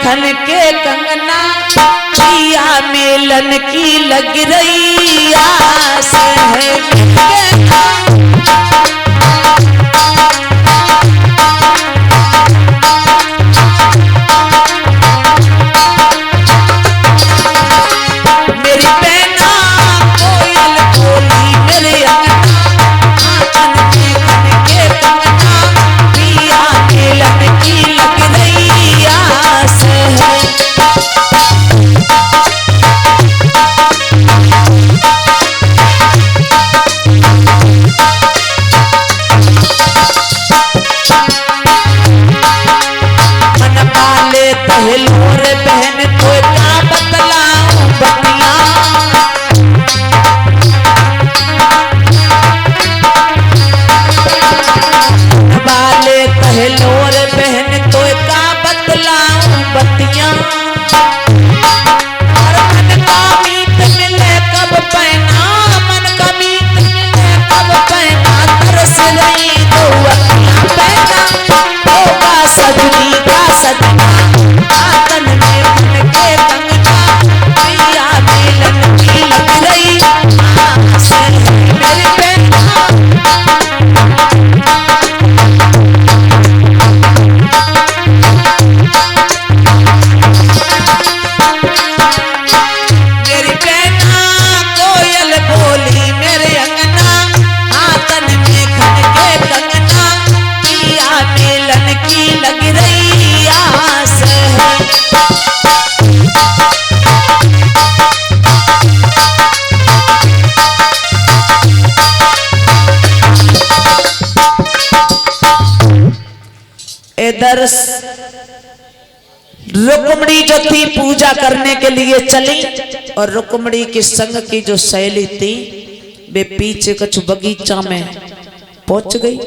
खन के कंगना, पिया मिलन की लग रही आस है। इधर रुक्मणी जो थी पूजा करने के लिए चली और रुक्मणी की संग की जो सहेली थी वे पीछे कुछ बगीचा में पहुंच गई।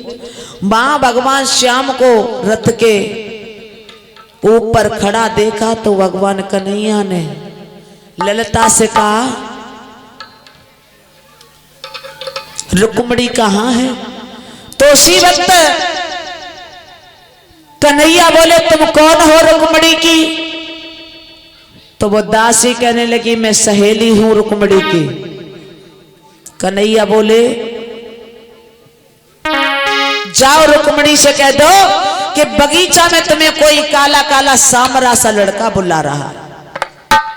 मां भगवान श्याम को रथ के ऊपर खड़ा देखा तो भगवान कन्हैया ने ललिता से कहा, रुक्मणी कहाँ है? तो उसी वक्त कन्हैया बोले, तुम कौन हो रुक्मणी की? तो वो दासी कहने लगी, मैं सहेली हूं रुक्मणी की। कन्हैया बोले, जाओ रुक्मणी से कह दो कि बगीचा में तुम्हें कोई काला काला सामरा सा लड़का बुला रहा।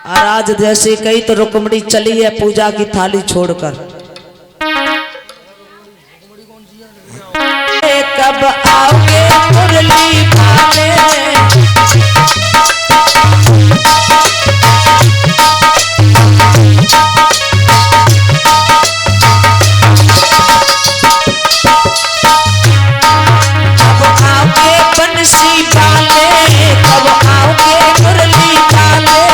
और आज जैसे कही तो रुक्मणी चली है पूजा की थाली छोड़कर। कब आओगे मुरली भाले, कब आओगे बंसी वाले, कब आओगे मुरली वाले।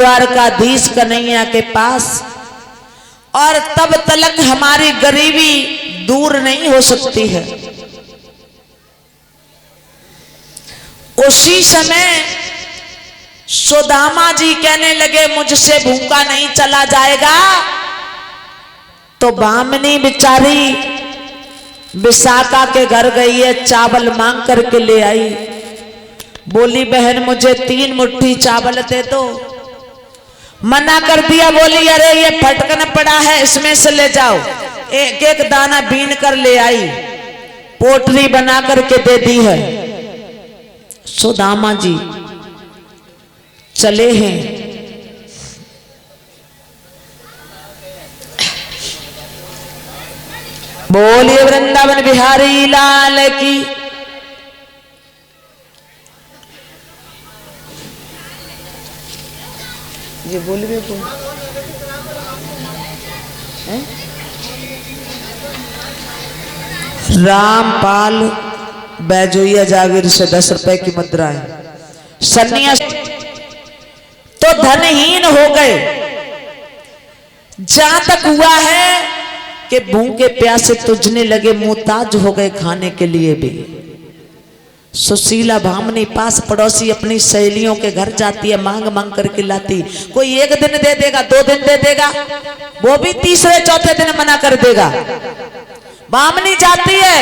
द्वारकाधीश कन्हैया के पास, और तब तक हमारी गरीबी दूर नहीं हो सकती है। उसी समय सुदामा जी कहने लगे मुझसे भूखा नहीं चला जाएगा। तो बामनी बेचारी विशाखा के घर गई है, चावल मांग करके ले आई। बोली बहन मुझे 3 मुट्ठी चावल दे दो। मना कर दिया। बोली अरे ये फटकन पड़ा है, इसमें से ले जाओ। एक एक दाना बीन कर ले आई, पोटली बना करके दे दी है। सुदामा जी चले हैं। बोलिए वृंदावन बिहारी लाल की। ये बोलिए बोल। रामपाल बैजोइया जागीर से 10 रुपए की मुद्रा है। सन्यास तो धनहीन हो गए। जहां तक हुआ है कि भूखे प्यासे तुझने लगे, मुहताज हो गए खाने के लिए भी। सुशीला भामनी पास पड़ोसी अपनी सहेलियों के घर जाती है, मांग मांग करके लाती। कोई 1 दिन दे देगा, 2 दिन दे देगा, वो भी तीसरे चौथे दिन मना कर देगा। भामनी जाती है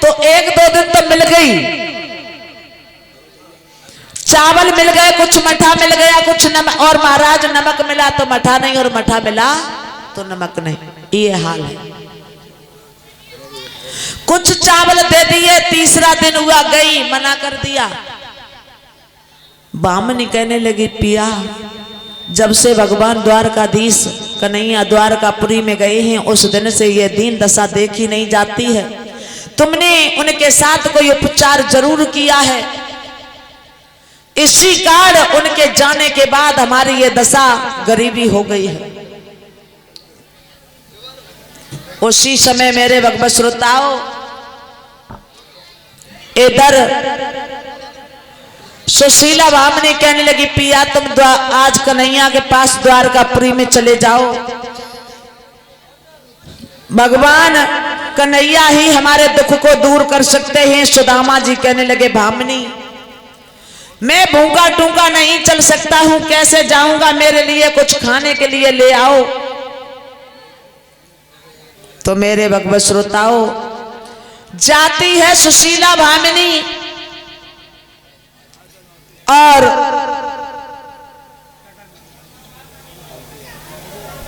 तो 1-2 दिन तो मिल गई, चावल मिल गए, कुछ मठा मिल गया, कुछ नमक, और महाराज नमक मिला तो मठा नहीं, और मठा मिला तो नमक नहीं। ये हाल है। कुछ चावल दे दिए, तीसरा दिन हुआ, गई, मना कर दिया। बामनी कहने लगी पिया जब से भगवान द्वारकाधीश कन्हैया द्वारकापुरी में गए हैं, उस दिन से ये दीन दशा देखी नहीं जाती है। तुमने उनके साथ कोई उपचार जरूर किया है, इसी कारण उनके जाने के बाद हमारी ये दशा गरीबी हो गई है। उसी समय मेरे भगवत श्रोताओं इधर सुशीला भामनी कहने लगी पिया तुम आज कन्हैया के पास द्वारकापुरी में चले जाओ, भगवान कन्हैया ही हमारे दुख को दूर कर सकते हैं। सुदामा जी कहने लगे भामनी मैं भूखा टूका नहीं चल सकता हूं, कैसे जाऊंगा, मेरे लिए कुछ खाने के लिए ले आओ। तो मेरे भगवत श्रोताओं जाती है सुशीला भामिनी, और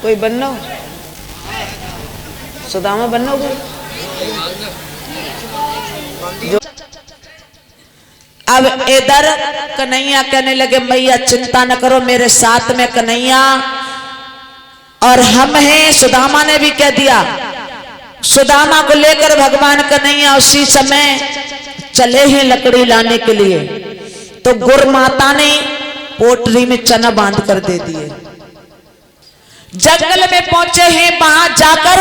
कोई बन्नो सुदामा बन्नो कोई जो। अब इधर कन्हैया कहने लगे मैया चिंता न करो, मेरे साथ में कन्हैया और हम हैं। सुदामा ने भी कह दिया। सुदामा को लेकर भगवान कन्हैया उसी समय चले हैं लकड़ी लाने के लिए। तो गुर माता ने पोटली में चना बांध कर दे दिए। जंगल में पहुंचे हैं, वहां जाकर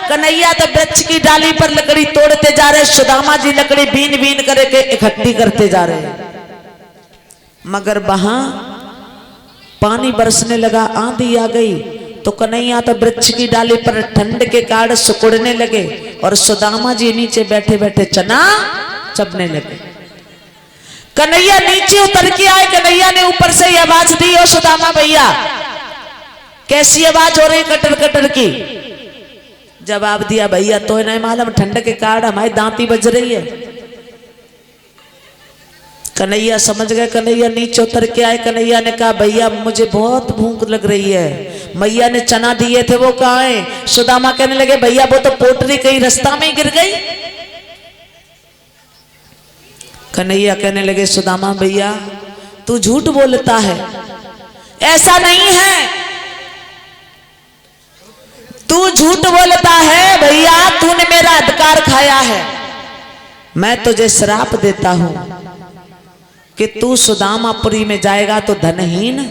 कन्हैया तो वृक्ष की डाली पर लकड़ी तोड़ते जा रहे, सुदामा जी लकड़ी बीन बीन करके इकट्ठी करते जा रहे हैं। मगर वहां पानी बरसने लगा, आंधी आ गई, तो कन्हैया तो वृक्ष की डाली पर ठंड के कारण सुकुड़ने लगे, और सुदामा जी नीचे बैठे बैठे चना चबने लगे। कन्हैया नीचे उतर के आए, कन्हैया ने ऊपर से आवाज दी, ओ सुदामा भैया कैसी आवाज हो रही कटर कटर की। जवाब दिया भैया तो नहीं मालूम, ठंड के कारण हमारी दांती बज रही है। कन्हैया समझ गए, कन्हैया नीचे उतर के आए। कन्हैया ने कहा भैया मुझे बहुत भूख लग रही है, मैया ने चना दिए थे वो कहाँ है। सुदामा कहने लगे भैया वो तो पोटली कहीं रास्ता में गिर गई। कन्हैया कहने लगे सुदामा भैया तू झूठ बोलता है, ऐसा नहीं है, तू झूठ बोलता है भैया, तूने मेरा अधिकार खाया है। मैं तुझे श्राप देता हूं कि तू सुदामापुरी में जाएगा तो धनहीन।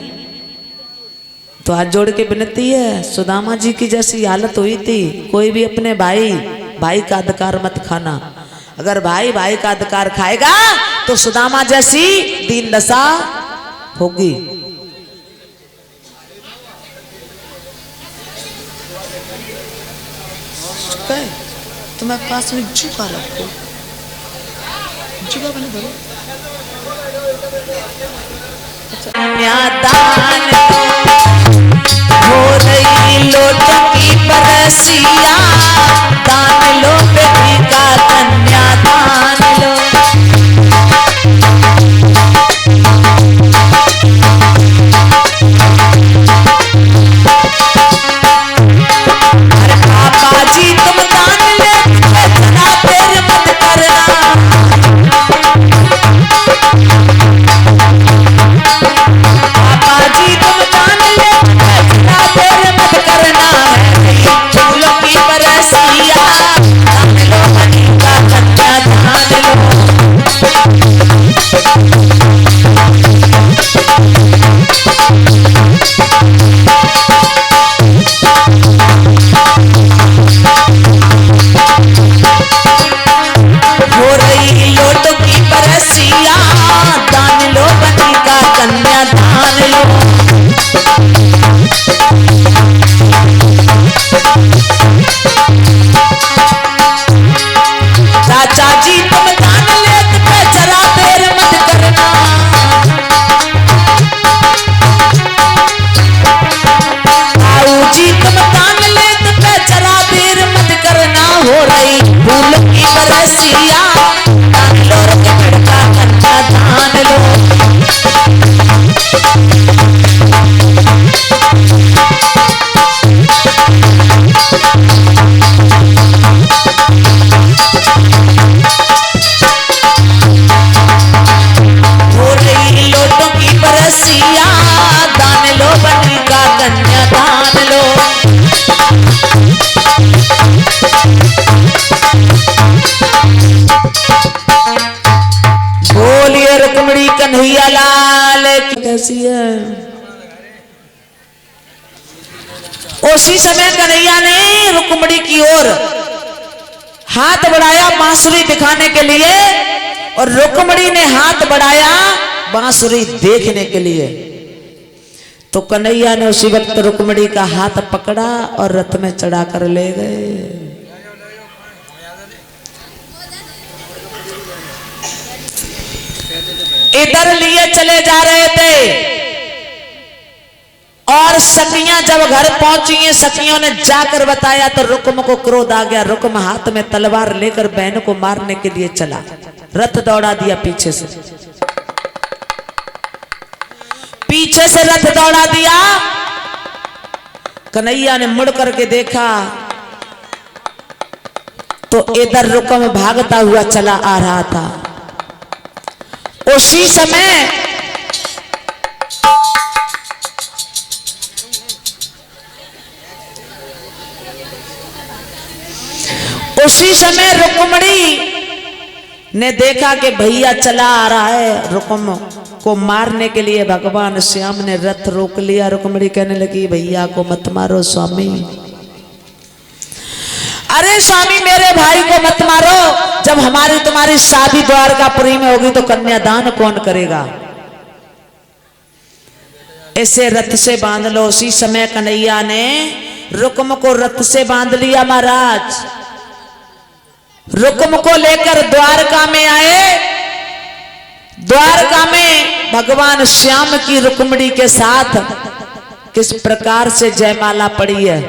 तो हाथ जोड़ के विनती है, सुदामा जी की जैसी हालत हुई थी, कोई भी अपने भाई का अधिकार मत खाना। अगर भाई का अधिकार खाएगा तो सुदामा जैसी दीन दशा होगी। तुम्हारे पास में झुका रखो, झुका बने धरो। दान हो रही लोटों की परसिया, दान लो बेटी का कन्या दान लो। अरे पापा जी तुम दान ले, इतना देर मत करना। पापा जी तुम दान ले, इतना देर मत करना है। फूलों की बरसिया, दान लो बनी का कन्या दान लो। हो रही लोटों की बरसिया, दान लो बनी का कन्या दान लो। चाचा जी तुम दान लेत पे जरा देर मत करना। ताऊ जी तुम दान लेत पे जरा देर मत करना। हो रही फूलों की बरसिया, दान लो बेटी का कन्या दान लो। हो रही लोटों की बरसिया, दान लो बनी का कन्या दान लो। बोलिए रुक्मणी कन्हैया लाल की। कैसी है? उसी समय कन्हैया ने रुक्मणी की ओर हाथ बढ़ाया बांसुरी दिखाने के लिए, और रुक्मणी ने हाथ बढ़ाया बांसुरी देखने के लिए। तो कन्हैया ने उसी वक्त रुक्मणी का हाथ पकड़ा और रथ में चढ़ाकर ले गए। इधर लिए चले जा रहे थे, और सखियां जब घर पहुंची, सखियों ने जाकर बताया तो रुक्म को क्रोध आ गया। रुक्म हाथ में तलवार लेकर बहन को मारने के लिए चला, रथ दौड़ा दिया पीछे से। पीछे से रथ दौड़ा दिया। कन्हैया ने मुड़ करके देखा तो इधर रुक्म भागता हुआ चला आ रहा था। उसी समय रुक्मणी ने देखा कि भैया चला आ रहा है, रुक्म को मारने के लिए भगवान श्याम ने रथ रोक लिया। रुक्मणी कहने लगी भैया को मत मारो स्वामी। अरे स्वामी मेरे भाई को मत मारो, जब हमारी तुम्हारी शादी द्वारकापुरी में होगी तो कन्यादान कौन करेगा? इसे रथ से बांध लो। उसी समय कन्हैया ने रुक्म को रथ से बांध लिया। महाराज रुक्म को लेकर द्वारका में आए। द्वारका में भगवान श्याम की रुक्मणी के साथ किस प्रकार से जयमाला पड़ी है।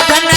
घन